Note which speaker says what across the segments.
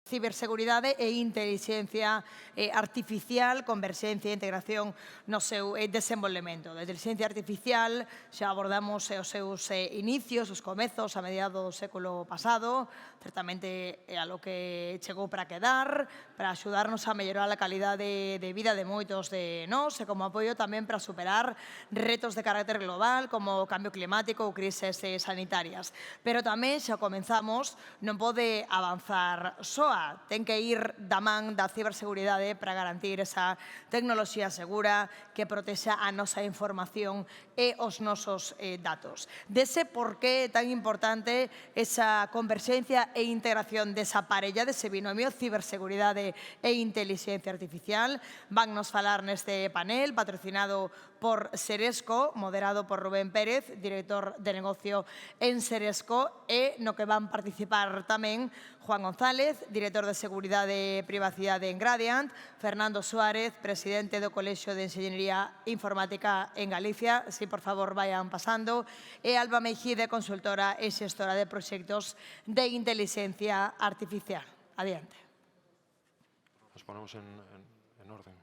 Speaker 1: ciberseguridade e inteligencia artificial, converxencia e integración no seu desenvolvemento. Da inteligencia artificial xa abordamos os seus inicios, os comezos a mediados do século pasado, certamente é algo que chegou para quedar, para axudarnos a mellorar a calidade de vida de moitos de nós e como apoio tamén para superar retos de carácter global como o cambio climático ou crises sanitarias. Pero tamén xa comenzamos, non pode avanzar soa, ten que ir da man da ciberseguridade para garantir esa tecnoloxía segura que protexa a nosa información e os nosos datos. Dese por que é tan importante esa converxencia e integración desa parella, dese binomio, ciberseguridade e inteligencia artificial. Van nos falar neste panel, patrocinado por Seresco, moderado por Rubén Pérez, director de negocio en Seresco, e no que van participar tamén Juan González, director de Seguridade e Privacidade en Gradiant, Fernando Suárez, presidente do Colexio de Enxeñería Informática en Galicia, si por favor vayan pasando, e Alba Mejide, consultora e xestora de proxectos de inteligencia artificial. Adiante.
Speaker 2: Nos ponemos en orden.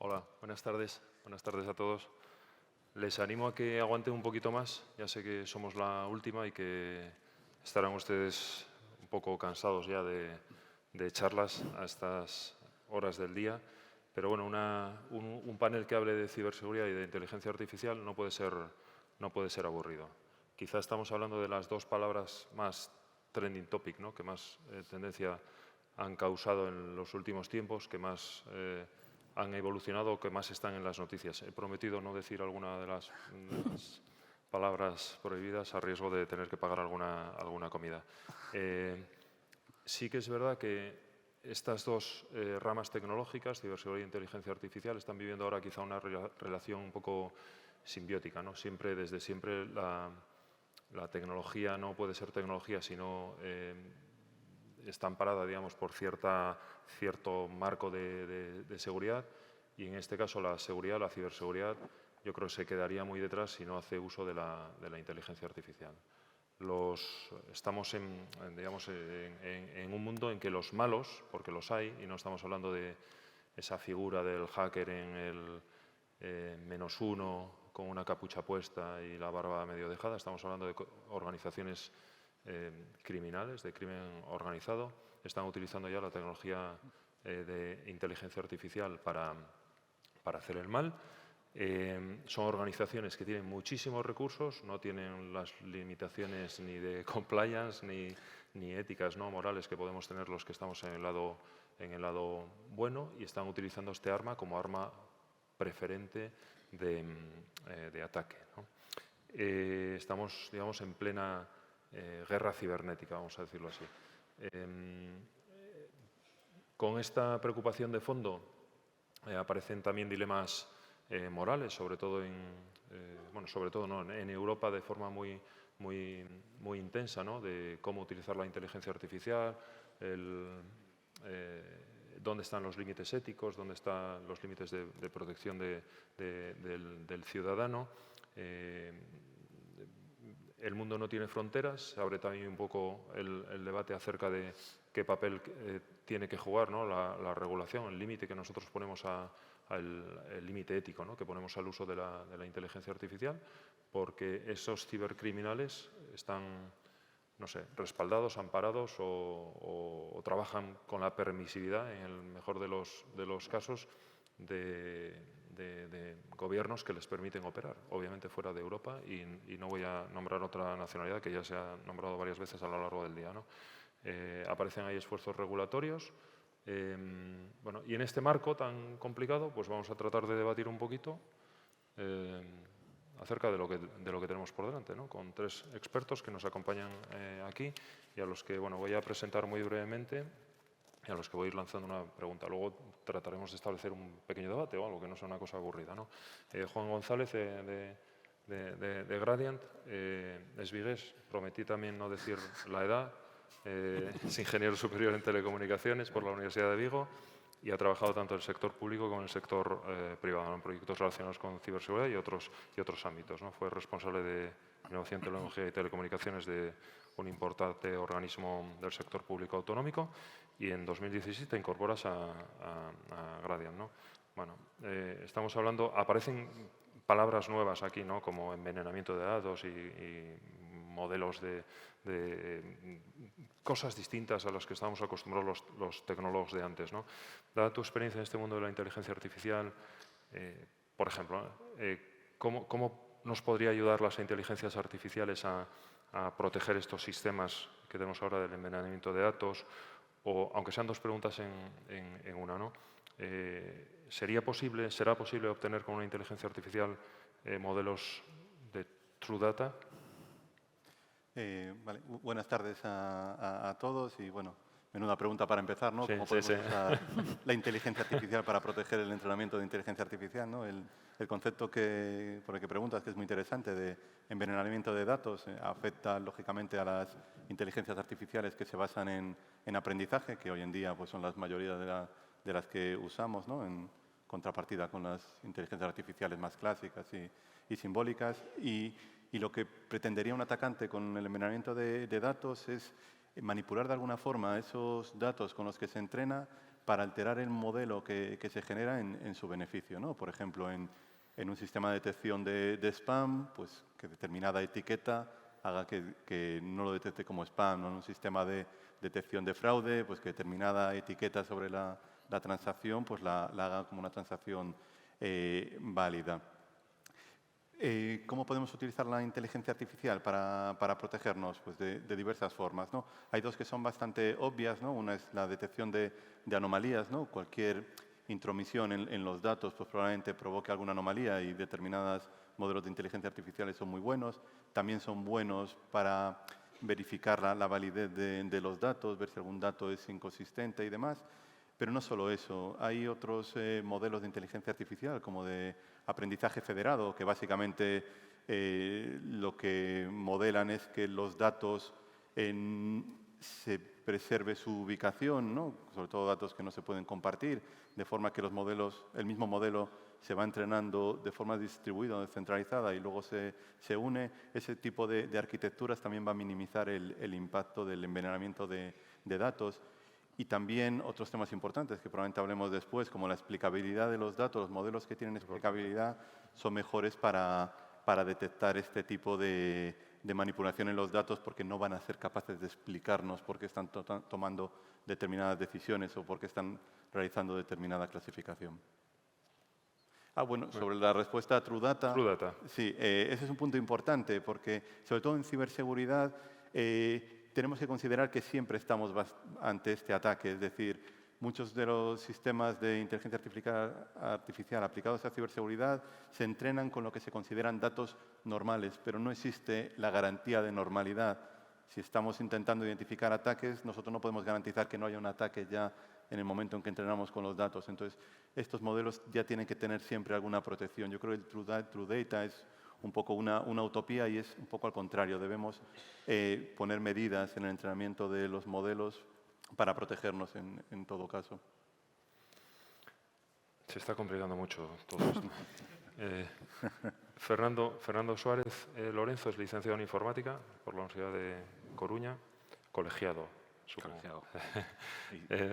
Speaker 2: Hola, buenas tardes. Buenas tardes a todos. Les animo a que aguanten un poquito más. Ya sé que somos la última y que estarán ustedes un poco cansados ya de charlas a estas horas del día. Pero bueno, un panel que hable de ciberseguridad y de inteligencia artificial no puede ser aburrido. Quizá estamos hablando de las dos palabras más trending topic, ¿no? Que más tendencia han causado en los últimos tiempos, que más han evolucionado, que más están en las noticias. He prometido no decir alguna de las palabras prohibidas a riesgo de tener que pagar alguna comida. Sí que es verdad que estas dos ramas tecnológicas, ciberseguridad e inteligencia artificial, están viviendo ahora quizá una relación un poco simbiótica, ¿no? Desde siempre la tecnología no puede ser tecnología si no está amparada, digamos, por cierto marco de seguridad, y en este caso la ciberseguridad, yo creo que se quedaría muy detrás si no hace uso de la inteligencia artificial. Estamos en un mundo en que los malos, porque los hay, y no estamos hablando de esa figura del hacker en el -1 con una capucha puesta y la barba medio dejada, estamos hablando de organizaciones criminales, de crimen organizado, están utilizando ya la tecnología de inteligencia artificial para hacer el mal. Son organizaciones que tienen muchísimos recursos, no tienen las limitaciones ni de compliance ni éticas, ¿no?, morales que podemos tener los que estamos en el lado bueno, y están utilizando este arma como arma preferente de ataque, ¿no? Estamos, digamos, en plena guerra cibernética, vamos a decirlo así. Con esta preocupación de fondo aparecen también dilemas morales, sobre todo en Europa de forma muy intensa, ¿no?, de cómo utilizar la inteligencia artificial, dónde están los límites éticos, dónde están los límites de protección del ciudadano. El mundo no tiene fronteras, se abre también un poco el debate acerca de qué papel tiene que jugar, ¿no?, la regulación, el límite que nosotros ponemos el límite ético, ¿no?, que ponemos al uso de la inteligencia artificial, porque esos cibercriminales están, no sé, respaldados, amparados o trabajan con la permisividad, en el mejor de los casos, de gobiernos que les permiten operar, obviamente fuera de Europa, y no voy a nombrar otra nacionalidad que ya se ha nombrado varias veces a lo largo del día, ¿no? Aparecen ahí esfuerzos regulatorios. Bueno, y en este marco tan complicado, pues vamos a tratar de debatir un poquito acerca de lo que tenemos por delante, ¿no?, con tres expertos que nos acompañan aquí y a los que, bueno, voy a presentar muy brevemente y a los que voy a ir lanzando una pregunta. Luego trataremos de establecer un pequeño debate o algo que no sea una cosa aburrida, ¿no? Juan González, de Gradiant, es vigués. Prometí también no decir la edad, es ingeniero superior en telecomunicaciones por la Universidad de Vigo y ha trabajado tanto en el sector público como en el sector privado, ¿no? En proyectos relacionados con ciberseguridad y otros ámbitos, ¿no? Fue responsable de innovación, tecnología y telecomunicaciones de un importante organismo del sector público autonómico y en 2016 te incorporas a Gradiant, ¿no? Bueno, estamos hablando, aparecen palabras nuevas aquí, ¿no? Como envenenamiento de datos y modelos de cosas distintas a las que estábamos acostumbrados los tecnólogos de antes, ¿no? Dada tu experiencia en este mundo de la inteligencia artificial, por ejemplo, ¿cómo nos podría ayudar las inteligencias artificiales a proteger estos sistemas que tenemos ahora del envenenamiento de datos? O, aunque sean dos preguntas en una, ¿no? ¿Será posible obtener con una inteligencia artificial modelos de True Data?
Speaker 3: Vale. Buenas tardes a todos y, bueno, menuda pregunta para empezar, ¿no?
Speaker 2: Sí,
Speaker 3: ¿Cómo podemos usar la inteligencia artificial para proteger el entrenamiento de inteligencia artificial, ¿no? El concepto por el que preguntas, que es muy interesante, de envenenamiento de datos, afecta lógicamente a las inteligencias artificiales que se basan en aprendizaje, que hoy en día pues, son las mayoría de las que usamos, ¿no? En contrapartida con las inteligencias artificiales más clásicas y simbólicas. Y lo que pretendería un atacante con el envenenamiento de datos es manipular de alguna forma esos datos con los que se entrena para alterar el modelo que se genera en su beneficio, ¿no? Por ejemplo, en un sistema de detección de spam, pues que determinada etiqueta haga que no lo detecte como spam, ¿no? En un sistema de detección de fraude, pues que determinada etiqueta sobre la transacción pues la haga como una transacción válida. ¿Cómo podemos utilizar la inteligencia artificial para protegernos? Pues de diversas formas, ¿no? Hay dos que son bastante obvias, ¿no? Una es la detección de anomalías, ¿no? Cualquier intromisión en los datos pues probablemente provoque alguna anomalía y determinados modelos de inteligencia artificial son muy buenos. También son buenos para verificar la validez de los datos, ver si algún dato es inconsistente y demás. Pero no solo eso, hay otros modelos de inteligencia artificial, como de aprendizaje federado, que básicamente lo que modelan es que los datos se preserve su ubicación, ¿no? Sobre todo datos que no se pueden compartir, de forma que el mismo modelo se va entrenando de forma distribuida o descentralizada y luego se une. Ese tipo de arquitecturas también va a minimizar el impacto del envenenamiento de datos. Y también otros temas importantes que probablemente hablemos después, como la explicabilidad de los datos. Los modelos que tienen explicabilidad son mejores para detectar este tipo de manipulación en los datos porque no van a ser capaces de explicarnos por qué están tomando determinadas decisiones o por qué están realizando determinada clasificación. Bueno, sobre la respuesta a True Data.
Speaker 2: True Data.
Speaker 3: Sí, ese es un punto importante porque, sobre todo en ciberseguridad, tenemos que considerar que siempre estamos ante este ataque, es decir, muchos de los sistemas de inteligencia artificial aplicados a ciberseguridad se entrenan con lo que se consideran datos normales, pero no existe la garantía de normalidad. Si estamos intentando identificar ataques, nosotros no podemos garantizar que no haya un ataque ya en el momento en que entrenamos con los datos. Entonces, estos modelos ya tienen que tener siempre alguna protección. Yo creo que el True Data es un poco una utopía y es un poco al contrario. Debemos poner medidas en el entrenamiento de los modelos para protegernos en todo caso.
Speaker 2: Se está complicando mucho todo esto. Fernando Suárez Lorenzo es licenciado en Informática por la Universidad de Coruña, colegiado, supongo.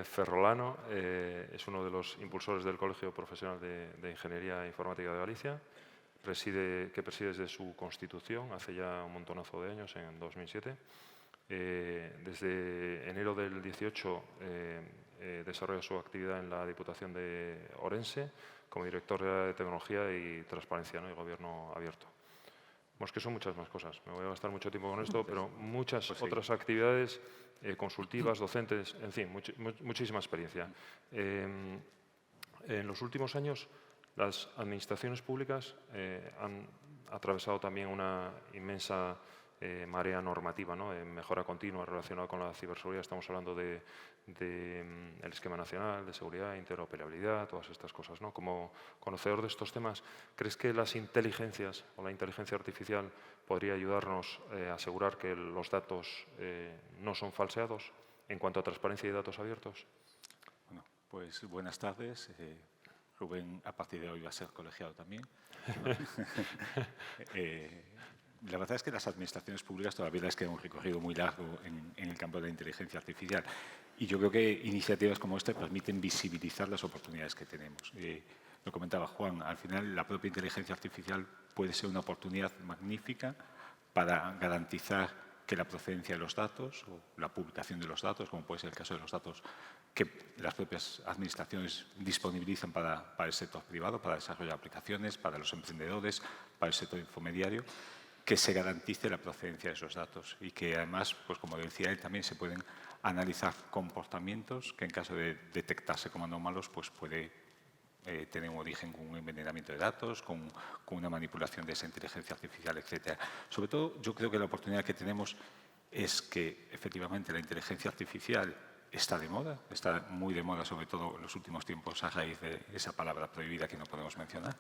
Speaker 2: Ferrolano es uno de los impulsores del Colegio Profesional de Ingeniería Informática de Galicia, que preside desde su constitución hace ya un montonazo de años, en 2007. Desde enero del 18 desarrolla su actividad en la Diputación de Orense como director de Tecnología y Transparencia, ¿no? Y Gobierno Abierto. Pues que son muchas más cosas. Me voy a gastar mucho tiempo con esto, pero muchas otras actividades consultivas, docentes, en fin, muchísima experiencia. En los últimos años, las administraciones públicas han atravesado también una inmensa marea normativa, ¿no? Mejora continua relacionada con la ciberseguridad. Estamos hablando de el esquema nacional de seguridad, interoperabilidad, todas estas cosas, ¿no? Como conocedor de estos temas, ¿crees que las inteligencias o la inteligencia artificial podría ayudarnos a asegurar que los datos no son falseados en cuanto a transparencia y datos abiertos?
Speaker 4: Bueno, pues buenas tardes. Rubén, a partir de hoy, va a ser colegiado también. La verdad es que las administraciones públicas todavía les queda un recorrido muy largo en el campo de la inteligencia artificial. Y yo creo que iniciativas como esta permiten visibilizar las oportunidades que tenemos. Lo comentaba Juan, al final la propia inteligencia artificial puede ser una oportunidad magnífica para garantizar que la procedencia de los datos o la publicación de los datos, como puede ser el caso de los datos que las propias administraciones disponibilizan para el sector privado, para desarrollar aplicaciones, para los emprendedores, para el sector intermediario, que se garantice la procedencia de esos datos y que además, pues como decía él, también se pueden analizar comportamientos que en caso de detectarse como anómalos, pues puede tener un origen con un envenenamiento de datos, con una manipulación de esa inteligencia artificial, etc. Sobre todo, yo creo que la oportunidad que tenemos es que efectivamente la inteligencia artificial está de moda, está muy de moda, sobre todo en los últimos tiempos, a raíz de esa palabra prohibida que no podemos mencionar,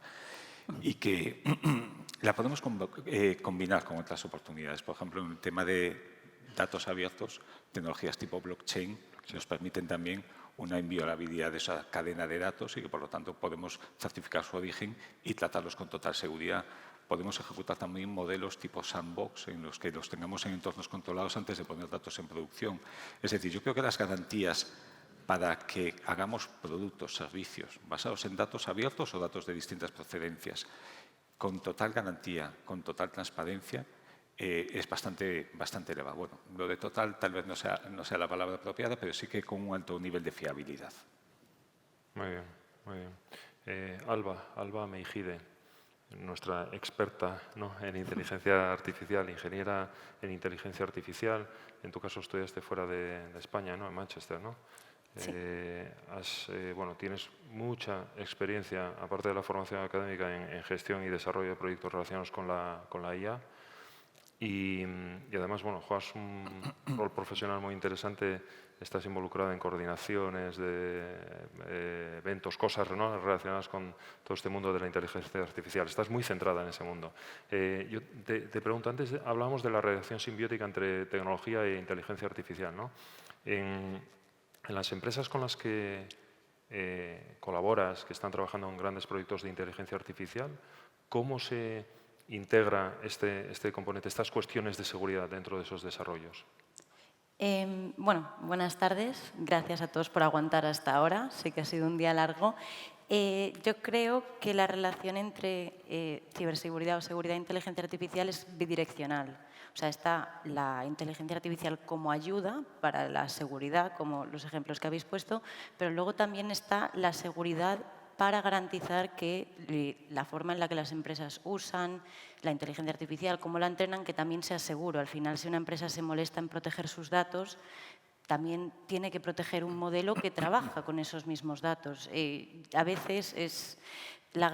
Speaker 4: y que la podemos combinar con otras oportunidades. Por ejemplo, en el tema de datos abiertos, tecnologías tipo blockchain nos permiten también una inviolabilidad de esa cadena de datos y que, por lo tanto, podemos certificar su origen y tratarlos con total seguridad. Podemos ejecutar también modelos tipo sandbox en los que los tengamos en entornos controlados antes de poner datos en producción. Es decir, yo creo que las garantías para que hagamos productos, servicios basados en datos abiertos o datos de distintas procedencias, con total garantía, con total transparencia, es bastante elevado. Bueno, lo de total tal vez no sea la palabra apropiada, pero sí que con un alto nivel de fiabilidad.
Speaker 2: Muy bien, muy bien. Alba Meijide, nuestra experta, ¿no?, en inteligencia artificial, ingeniera en inteligencia artificial. En tu caso estudiaste fuera de España, ¿no?, en Manchester, ¿no?
Speaker 5: Sí.
Speaker 2: Bueno, tienes mucha experiencia, aparte de la formación académica, en gestión y desarrollo de proyectos relacionados con la IA. Y además, bueno, juegas un rol profesional muy interesante, estás involucrado en coordinaciones de eventos, cosas, ¿no?, relacionadas con todo este mundo de la inteligencia artificial. Estás muy centrada en ese mundo. Yo te pregunto, antes hablábamos de la relación simbiótica entre tecnología e inteligencia artificial, ¿no? En las empresas con las que colaboras, que están trabajando en grandes proyectos de inteligencia artificial, ¿cómo se integra este componente, estas cuestiones de seguridad dentro de esos desarrollos?
Speaker 5: Bueno, buenas tardes. Gracias a todos por aguantar hasta ahora. Sé que ha sido un día largo. Yo creo que la relación entre ciberseguridad o seguridad e inteligencia artificial es bidireccional. O sea, está la inteligencia artificial como ayuda para la seguridad, como los ejemplos que habéis puesto, pero luego también está la seguridad para garantizar que la forma en la que las empresas usan la inteligencia artificial, cómo la entrenan, que también sea seguro. Al final, si una empresa se molesta en proteger sus datos, también tiene que proteger un modelo que trabaja con esos mismos datos. A veces es la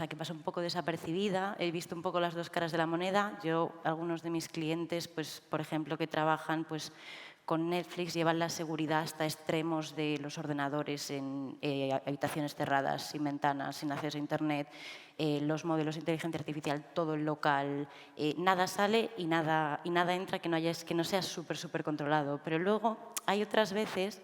Speaker 5: que pasa un poco desapercibida. He visto un poco las dos caras de la moneda. Algunos de mis clientes, pues, por ejemplo, que trabajan pues, con Netflix, llevan la seguridad hasta extremos de los ordenadores en habitaciones cerradas, sin ventanas, sin acceso a Internet, los modelos de inteligencia artificial, todo en local, nada sale y nada entra que no sea súper controlado. Pero luego hay otras veces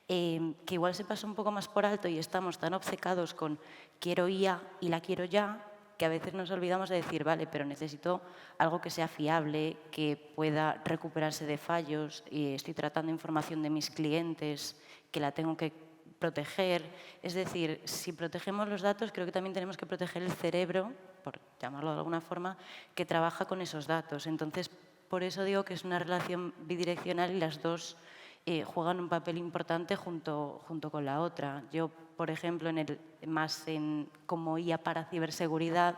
Speaker 5: que igual se pasa un poco más por alto y estamos tan obcecados con quiero IA y la quiero ya, que a veces nos olvidamos de decir, vale, pero necesito algo que sea fiable, que pueda recuperarse de fallos, y estoy tratando información de mis clientes, que la tengo que proteger. Es decir, si protegemos los datos, creo que también tenemos que proteger el cerebro, por llamarlo de alguna forma, que trabaja con esos datos. Entonces, por eso digo que es una relación bidireccional y las dos juegan un papel importante junto con la otra. Yo, por ejemplo, como IA para ciberseguridad,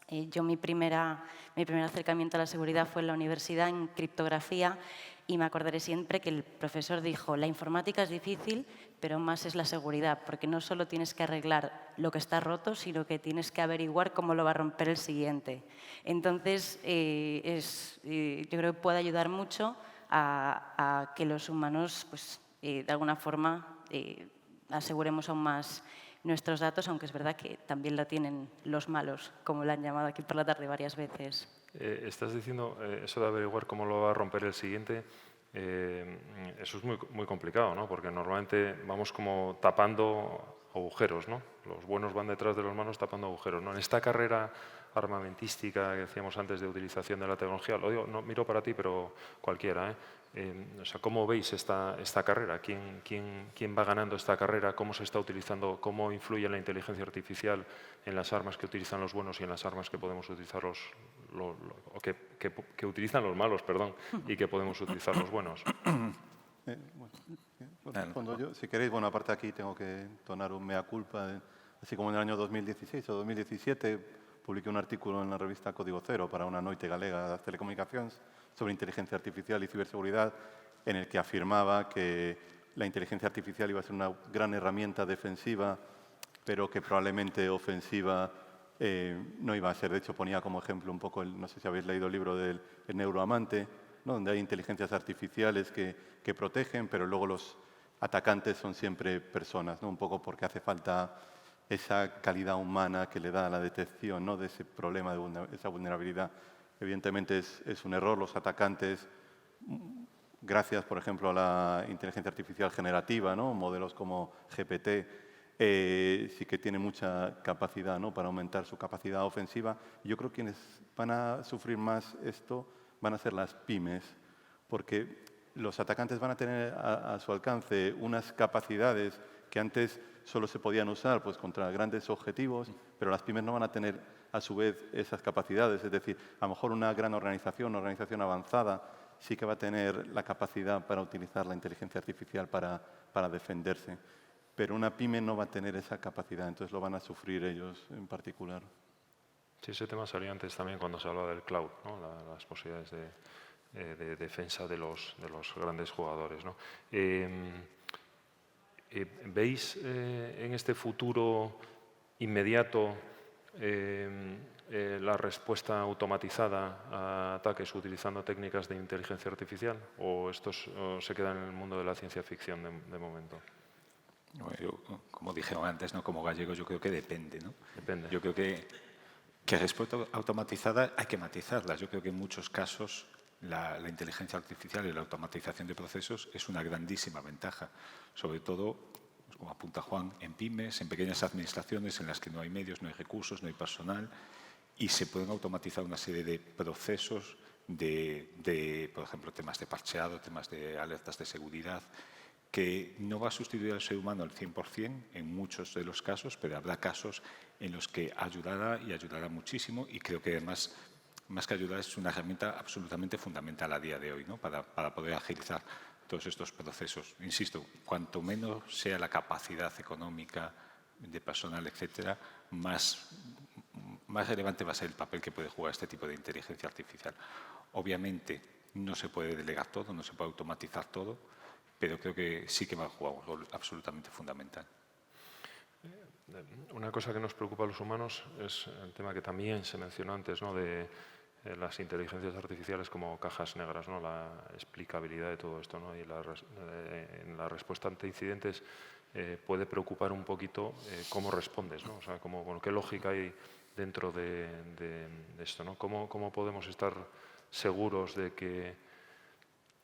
Speaker 5: mi primer acercamiento a la seguridad fue en la universidad, en criptografía, Y me acordaré siempre que el profesor dijo, la informática es difícil, pero más es la seguridad, porque no solo tienes que arreglar lo que está roto, sino que tienes que averiguar cómo lo va a romper el siguiente. Entonces, yo creo que puede ayudar mucho a que los humanos, pues, de alguna forma, aseguremos aún más nuestros datos, aunque es verdad que también la tienen los malos, como la han llamado aquí por la tarde varias veces.
Speaker 2: Estás diciendo eso de averiguar cómo lo va a romper el siguiente. Eso es muy complicado, ¿no? Porque normalmente vamos como tapando agujeros, ¿no? Los buenos van detrás de los malos tapando agujeros, ¿no? En esta carrera armamentística que decíamos antes de utilización de la tecnología, lo digo, no miro para ti, pero cualquiera, ¿eh? O sea, ¿cómo veis esta carrera? ¿Quién va ganando esta carrera? ¿Cómo se está utilizando? ¿Cómo influye la inteligencia artificial en las armas que utilizan los buenos y en las armas que podemos utilizar que utilizan los malos, perdón, y que podemos utilizar los buenos?
Speaker 3: Respondo yo. Si queréis, bueno, aparte aquí tengo que entonar un mea culpa. Así como en el año 2016 o 2017 publiqué un artículo en la revista Código Cero para una noite galega das telecomunicacións sobre inteligencia artificial y ciberseguridad, en el que afirmaba que la inteligencia artificial iba a ser una gran herramienta defensiva, pero que probablemente ofensiva no iba a ser. De hecho, ponía como ejemplo un poco, no sé si habéis leído el libro del El Neuroamante, ¿no? Donde hay inteligencias artificiales que protegen, pero luego los atacantes son siempre personas, ¿no? Un poco porque hace falta esa calidad humana que le da a la detección, ¿no? De ese problema, de esa vulnerabilidad. Evidentemente es un error. Los atacantes, gracias, por ejemplo, a la inteligencia artificial generativa, ¿no? Modelos como GPT, sí que tienen mucha capacidad, ¿no? Para aumentar su capacidad ofensiva. Yo creo que quienes van a sufrir más esto van a ser las pymes, porque los atacantes van a tener a su alcance unas capacidades que antes solo se podían usar pues, contra grandes objetivos, pero las pymes no van a tener a su vez esas capacidades. Es decir, a lo mejor una gran organización, una organización avanzada, sí que va a tener la capacidad para utilizar la inteligencia artificial para defenderse, pero una pyme no va a tener esa capacidad, entonces lo van a sufrir ellos en particular.
Speaker 2: Sí, ese tema salía antes también cuando se hablaba del cloud, ¿no? Las posibilidades de defensa de los grandes jugadores, ¿no? ¿Veis en este futuro inmediato la respuesta automatizada a ataques utilizando técnicas de inteligencia artificial? ¿O esto se queda en el mundo de la ciencia ficción de momento?
Speaker 4: Bueno, yo, como dije antes, ¿no? Como gallego, yo creo que depende, ¿no?
Speaker 2: Depende.
Speaker 4: Yo creo que respuesta automatizada hay que matizarla. Yo creo que en muchos casos la inteligencia artificial y la automatización de procesos es una grandísima ventaja, sobre todo, como apunta Juan, en pymes, en pequeñas administraciones en las que no hay medios, no hay recursos, no hay personal, y se pueden automatizar una serie de procesos por ejemplo, temas de parcheado, temas de alertas de seguridad, que no va a sustituir al ser humano al 100% en muchos de los casos, pero habrá casos en los que ayudará y ayudará muchísimo, y creo que además, más que ayudar, es una herramienta absolutamente fundamental a día de hoy, ¿no? Para poder agilizar todos estos procesos. Insisto, cuanto menos sea la capacidad económica de personal, etcétera, más relevante va a ser el papel que puede jugar este tipo de inteligencia artificial. Obviamente, no se puede delegar todo, no se puede automatizar todo, pero creo que sí que va a jugar un rol absolutamente fundamental.
Speaker 2: Una cosa que nos preocupa a los humanos es el tema que también se mencionó antes, ¿no? De las inteligencias artificiales como cajas negras, ¿no? La explicabilidad de todo esto, ¿no? Y en la respuesta ante incidentes puede preocupar un poquito cómo respondes, ¿no? O sea, qué lógica hay dentro de esto, ¿no? ¿Cómo podemos estar seguros de que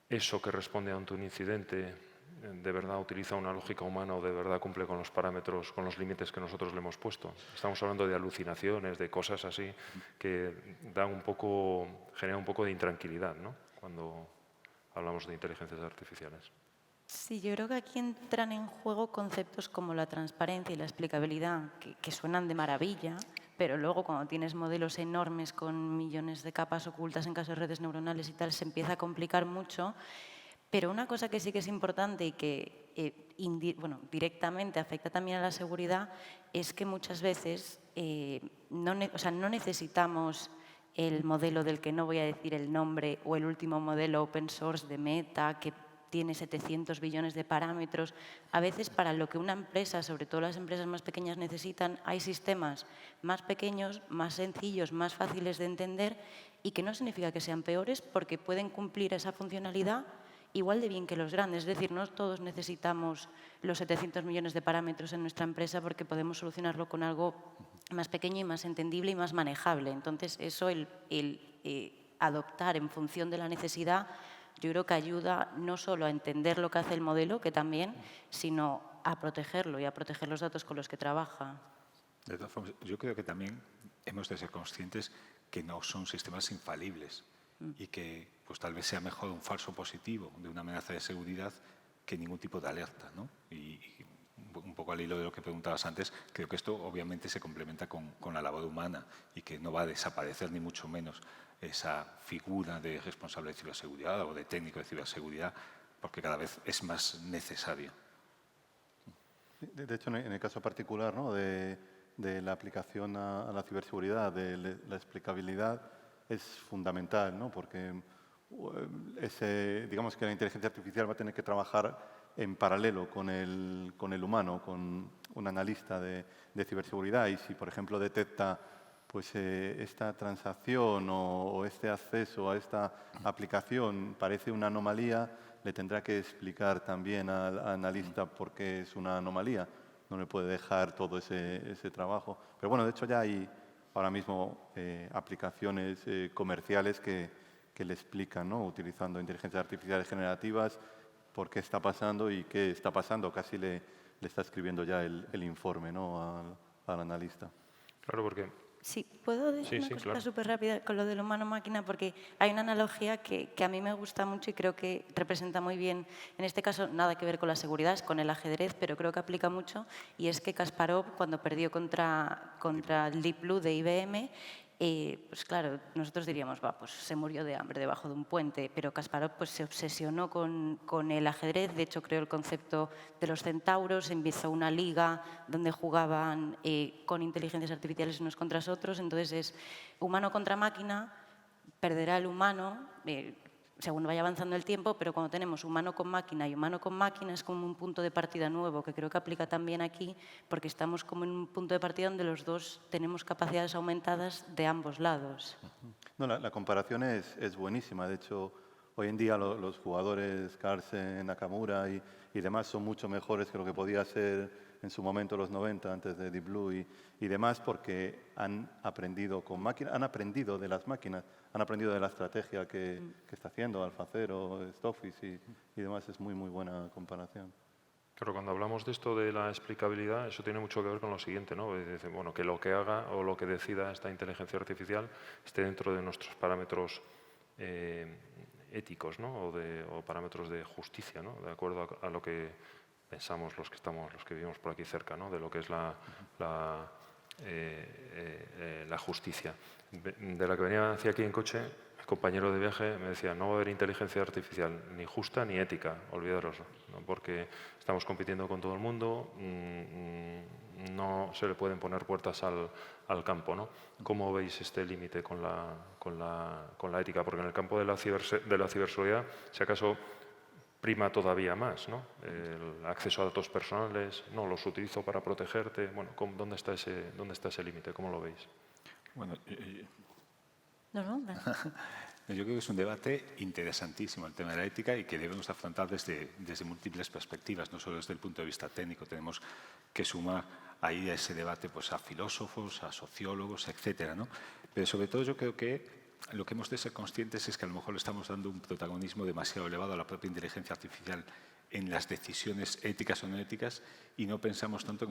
Speaker 2: eso que responde ante un incidente de verdad utiliza una lógica humana o de verdad cumple con los parámetros, con los límites que nosotros le hemos puesto? Estamos hablando de alucinaciones, de cosas así que generan un poco de intranquilidad, ¿no? Cuando hablamos de inteligencias artificiales.
Speaker 5: Sí, yo creo que aquí entran en juego conceptos como la transparencia y la explicabilidad, que suenan de maravilla, pero luego cuando tienes modelos enormes con millones de capas ocultas en caso de redes neuronales y tal, se empieza a complicar mucho. Pero una cosa que sí que es importante y que directamente afecta también a la seguridad es que muchas veces no necesitamos el modelo del que no voy a decir el nombre o el último modelo open source de Meta, que tiene 700 billones de parámetros. A veces para lo que una empresa, sobre todo las empresas más pequeñas, necesitan, hay sistemas más pequeños, más sencillos, más fáciles de entender y que no significa que sean peores porque pueden cumplir esa funcionalidad igual de bien que los grandes. Es decir, no todos necesitamos los 700 millones de parámetros en nuestra empresa porque podemos solucionarlo con algo más pequeño y más entendible y más manejable. Entonces, eso, adoptar en función de la necesidad, yo creo que ayuda no solo a entender lo que hace el modelo, que también, sino a protegerlo y a proteger los datos con los que trabaja.
Speaker 4: De todas formas, yo creo que también hemos de ser conscientes que no son sistemas infalibles y que pues, tal vez sea mejor un falso positivo de una amenaza de seguridad que ningún tipo de alerta, ¿no? Y un poco al hilo de lo que preguntabas antes, creo que esto obviamente se complementa con la labor humana y que no va a desaparecer ni mucho menos esa figura de responsable de ciberseguridad o de técnico de ciberseguridad, porque cada vez es más necesario.
Speaker 3: De hecho, en el caso particular, ¿no?, de la aplicación a la ciberseguridad, de la explicabilidad, es fundamental, ¿no?, porque digamos que la inteligencia artificial va a tener que trabajar en paralelo con el humano, con un analista de ciberseguridad, y si, por ejemplo, detecta pues, esta transacción o este acceso a esta aplicación parece una anomalía, le tendrá que explicar también al analista por qué es una anomalía. No le puede dejar todo ese trabajo. Pero bueno, de hecho ya hay ahora mismo aplicaciones comerciales que le explican, ¿no?, utilizando inteligencias artificiales generativas, por qué está pasando y qué está pasando. Casi le está escribiendo ya el informe, ¿no?, al analista.
Speaker 2: Claro, porque...
Speaker 5: Sí, ¿puedo decir una cosa súper rápida con lo del humano-máquina? Porque hay una analogía que a mí me gusta mucho y creo que representa muy bien, en este caso nada que ver con la seguridad, es con el ajedrez, pero creo que aplica mucho, y es que Kasparov, cuando perdió contra el Deep Blue de IBM, pues claro, nosotros diríamos, pues se murió de hambre debajo de un puente, pero Kasparov pues, se obsesionó con el ajedrez. De hecho creó el concepto de los centauros, empezó una liga donde jugaban con inteligencias artificiales unos contra otros. Entonces es humano contra máquina, perderá el humano según vaya avanzando el tiempo, pero cuando tenemos humano con máquina y humano con máquina es como un punto de partida nuevo, que creo que aplica también aquí, porque estamos como en un punto de partida donde los dos tenemos capacidades aumentadas de ambos lados.
Speaker 3: No, la comparación es buenísima. De hecho, hoy en día los jugadores Carlsen, Nakamura y demás son mucho mejores que lo que podía ser en su momento los 90, antes de Deep Blue y demás, porque han aprendido con máquinas, han aprendido de las máquinas, han aprendido de la estrategia que está haciendo AlphaZero, Stoffice y demás. Es muy, muy buena comparación.
Speaker 2: Claro, cuando hablamos de esto de la explicabilidad, eso tiene mucho que ver con lo siguiente, ¿no? Bueno, que lo que haga o lo que decida esta inteligencia artificial esté dentro de nuestros parámetros éticos, ¿no?, o parámetros de justicia, ¿no?, de acuerdo a lo que pensamos los que vivimos por aquí cerca, ¿no?, de lo que es la justicia. De la que venía hacia aquí en coche, el compañero de viaje me decía, no va a haber inteligencia artificial ni justa ni ética, olvidaros, ¿no?, porque estamos compitiendo con todo el mundo, no se le pueden poner puertas al campo, ¿no? ¿Cómo veis este límite con la ética? Porque en el campo de la ciberseguridad, si acaso prima todavía más, ¿no?, el acceso a datos personales, no, los utilizo para protegerte. Bueno, ¿dónde está ese límite? ¿Cómo lo veis?
Speaker 4: Bueno,
Speaker 5: No.
Speaker 4: yo creo que es un debate interesantísimo el tema de la ética y que debemos afrontar desde múltiples perspectivas, no solo desde el punto de vista técnico. Tenemos que sumar ahí a ese debate pues, a filósofos, a sociólogos, etcétera, ¿no? Pero sobre todo yo creo que lo que hemos de ser conscientes es que a lo mejor le estamos dando un protagonismo demasiado elevado a la propia inteligencia artificial en las decisiones éticas o no éticas y no pensamos tanto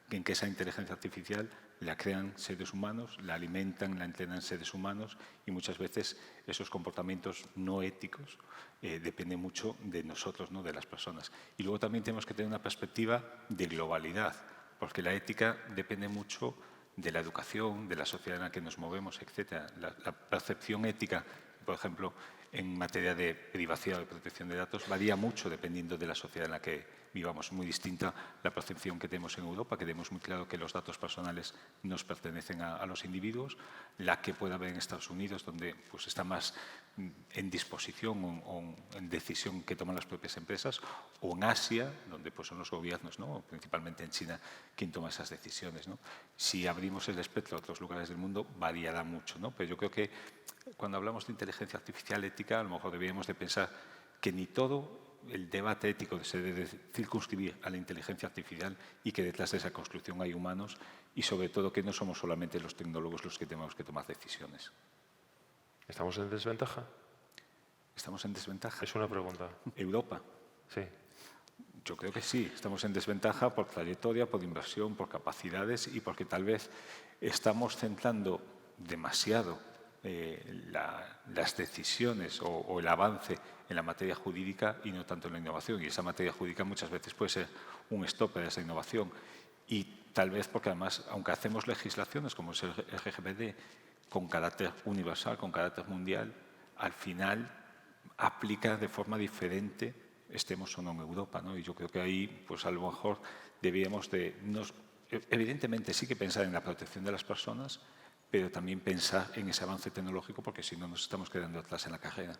Speaker 4: en que esa inteligencia artificial la crean seres humanos, la alimentan, la entrenan seres humanos y muchas veces esos comportamientos no éticos dependen mucho de nosotros, ¿no?, de las personas. Y luego también tenemos que tener una perspectiva de globalidad, porque la ética depende mucho de la educación, de la sociedad en la que nos movemos, etc. La percepción ética, por ejemplo, en materia de privacidad y protección de datos varía mucho dependiendo de la sociedad en la que vivamos. Muy distinta la percepción que tenemos en Europa, que tenemos muy claro que los datos personales nos pertenecen a los individuos, la que puede haber en Estados Unidos, donde pues, está más en disposición o en decisión que toman las propias empresas, o en Asia, donde pues, son los gobiernos, ¿no? Principalmente en China, quien toma esas decisiones, ¿no? Si abrimos el espectro a otros lugares del mundo, variará mucho, ¿no? Pero yo creo que cuando hablamos de inteligencia artificial ética, a lo mejor deberíamos de pensar que ni todo el debate ético se debe circunscribir a la inteligencia artificial y que detrás de esa construcción hay humanos y sobre todo que no somos solamente los tecnólogos los que tenemos que tomar decisiones.
Speaker 2: ¿Estamos en desventaja?
Speaker 4: ¿Estamos en desventaja?
Speaker 2: Es una pregunta.
Speaker 4: ¿Europa?
Speaker 2: Sí.
Speaker 4: Yo creo que sí. Estamos en desventaja por trayectoria, por inversión, por capacidades y porque tal vez estamos centrando demasiado las decisiones o el avance en la materia jurídica y no tanto en la innovación. Y esa materia jurídica muchas veces puede ser un stopper de esa innovación. Y tal vez porque además, aunque hacemos legislaciones como es el GDPR con carácter universal, con carácter mundial, al final aplica de forma diferente, estemos o no en Europa, ¿no? Y yo creo que ahí, pues a lo mejor deberíamos evidentemente sí que pensar en la protección de las personas, pero también pensar en ese avance tecnológico, porque si no nos estamos quedando atrás en la carrera.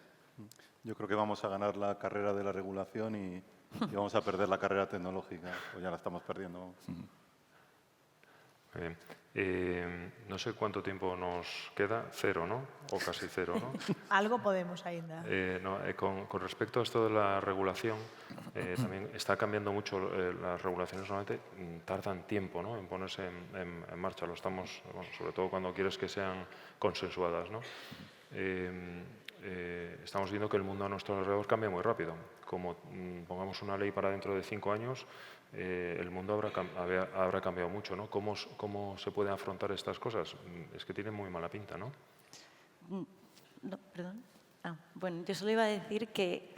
Speaker 3: Yo creo que vamos a ganar la carrera de la regulación y vamos a perder la carrera tecnológica, o ya la estamos perdiendo.
Speaker 2: Muy bien. No sé cuánto tiempo nos queda, 0, ¿no? O casi 0, ¿no?
Speaker 1: Algo podemos ainda.
Speaker 2: Con respecto a esto de la regulación, también está cambiando mucho. Las regulaciones normalmente tardan tiempo, ¿no? En ponerse en marcha. Lo estamos, bueno, sobre todo cuando quieres que sean consensuadas, ¿no? Estamos viendo que el mundo a nuestro alrededor cambia muy rápido. Como pongamos una ley para dentro de 5 años, el mundo habrá cambiado mucho, ¿no? ¿Cómo se pueden afrontar estas cosas? Es que tienen muy mala pinta, ¿no?
Speaker 5: No, perdón. Bueno, yo solo iba a decir que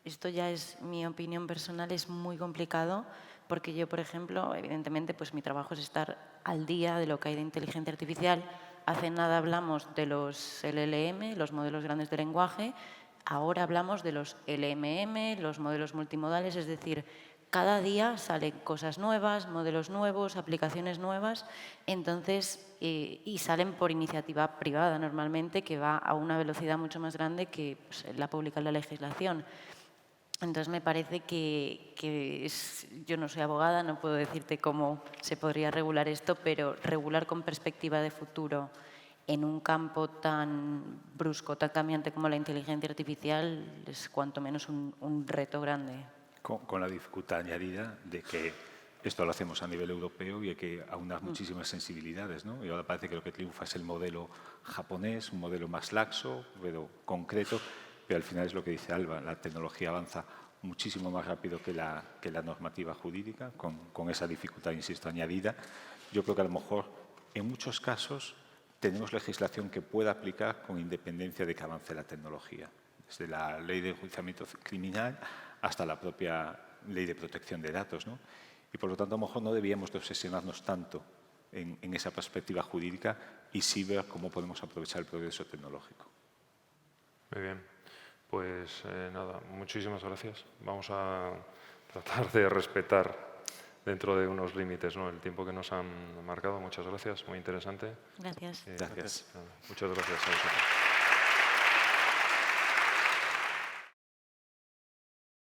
Speaker 5: esto ya es mi opinión personal, es muy complicado porque yo, por ejemplo, evidentemente, pues mi trabajo es estar al día de lo que hay de inteligencia artificial. Hace nada hablamos de los LLM, los modelos grandes de lenguaje. Ahora hablamos de los LMM, los modelos multimodales, es decir, cada día salen cosas nuevas, modelos nuevos, aplicaciones nuevas, entonces, y salen por iniciativa privada normalmente, que va a una velocidad mucho más grande que pues, la publica la legislación. Entonces, me parece que yo no soy abogada, no puedo decirte cómo se podría regular esto, pero regular con perspectiva de futuro en un campo tan brusco, tan cambiante como la inteligencia artificial es cuanto menos un reto grande.
Speaker 4: Con la dificultad añadida de que esto lo hacemos a nivel europeo y hay que aunar muchísimas sensibilidades, ¿no? Y ahora parece que lo que triunfa es el modelo japonés, un modelo más laxo, pero concreto, pero al final es lo que dice Alba, la tecnología avanza muchísimo más rápido que la normativa jurídica, con esa dificultad, insisto, añadida. Yo creo que a lo mejor, en muchos casos, tenemos legislación que pueda aplicar con independencia de que avance la tecnología. Desde la ley de enjuiciamiento criminal hasta la propia ley de protección de datos, ¿no? Y por lo tanto, a lo mejor no debíamos de obsesionarnos tanto en esa perspectiva jurídica y sí ver cómo podemos aprovechar el progreso tecnológico.
Speaker 2: Muy bien. Pues nada, muchísimas gracias. Vamos a tratar de respetar dentro de unos límites, ¿no?, el tiempo que nos han marcado. Muchas gracias, muy interesante.
Speaker 5: Gracias.
Speaker 4: Gracias.
Speaker 2: Muchas gracias a vosotros.